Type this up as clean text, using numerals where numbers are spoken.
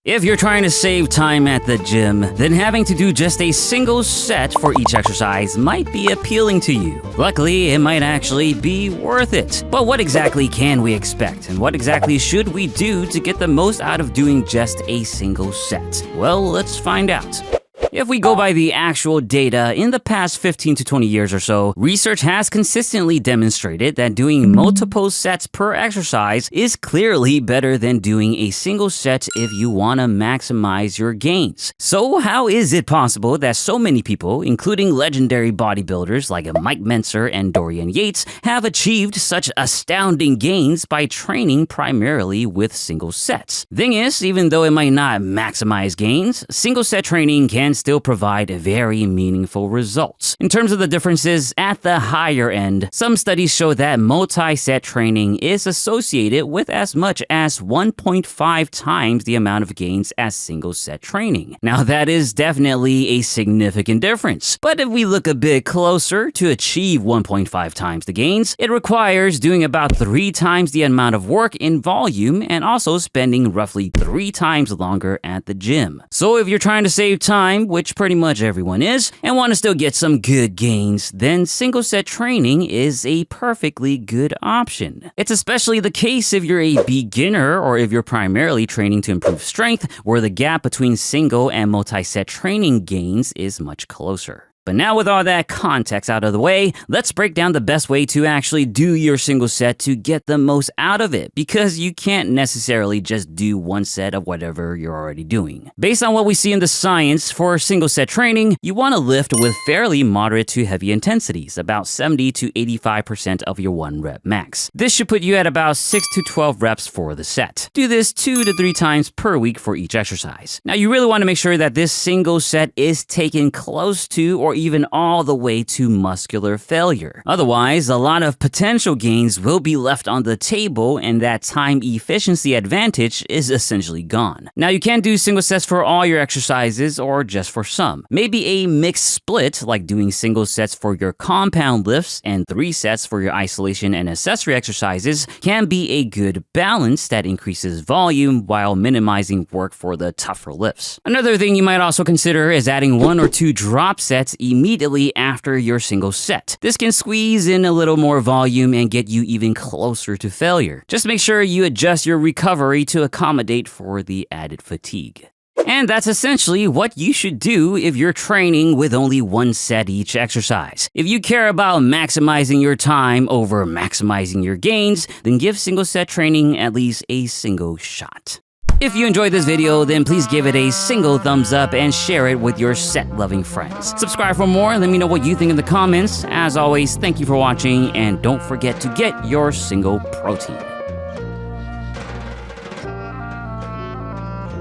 If you're trying to save time at the gym, then having to do just a single set for each exercise might be appealing to you. Luckily, it might actually be worth it. But what exactly can we expect, and what exactly should we do to get the most out of doing just a single set? Well, let's find out. If we go by the actual data, in the past 15 to 20 years or so, research has consistently demonstrated that doing multiple sets per exercise is clearly better than doing a single set if you want to maximize your gains. So how is it possible that so many people, including legendary bodybuilders like Mike Mentzer and Dorian Yates, have achieved such astounding gains by training primarily with single sets? Thing is, even though it might not maximize gains, single set training can still provide very meaningful results. In terms of the differences at the higher end, some studies show that multi-set training is associated with as much as 1.5 times the amount of gains as single set training. Now that is definitely a significant difference, but if we look a bit closer, to achieve 1.5 times the gains, it requires doing about 3 times the amount of work in volume and also spending roughly 3 times longer at the gym. So if you're trying to save time, which pretty much everyone is, and want to still get some good gains, then single set training is a perfectly good option. It's especially the case if you're a beginner or if you're primarily training to improve strength, where the gap between single and multi-set training gains is much closer. But now with all that context out of the way, let's break down the best way to actually do your single set to get the most out of it, because you can't necessarily just do one set of whatever you're already doing. Based on what we see in the science, for single set training, you want to lift with fairly moderate to heavy intensities, about 70 to 85% of your 1 rep max. This should put you at about 6 to 12 reps for the set. Do this 2 to 3 times per week for each exercise. Now you really want to make sure that this single set is taken close to or even all the way to muscular failure. Otherwise, a lot of potential gains will be left on the table and that time efficiency advantage is essentially gone. Now you can do single sets for all your exercises or just for some. Maybe a mixed split, like doing single sets for your compound lifts and 3 sets for your isolation and accessory exercises, can be a good balance that increases volume while minimizing work for the tougher lifts. Another thing you might also consider is adding 1 or 2 drop sets immediately after your single set. This can squeeze in a little more volume and get you even closer to failure. Just make sure you adjust your recovery to accommodate for the added fatigue. And that's essentially what you should do if you're training with only 1 set each exercise. If you care about maximizing your time over maximizing your gains, then give single set training at least a single shot. If you enjoyed this video, then please give it a single thumbs up and share it with your set-loving friends. Subscribe for more and let me know what you think in the comments. As always, thank you for watching, and don't forget to get your single protein.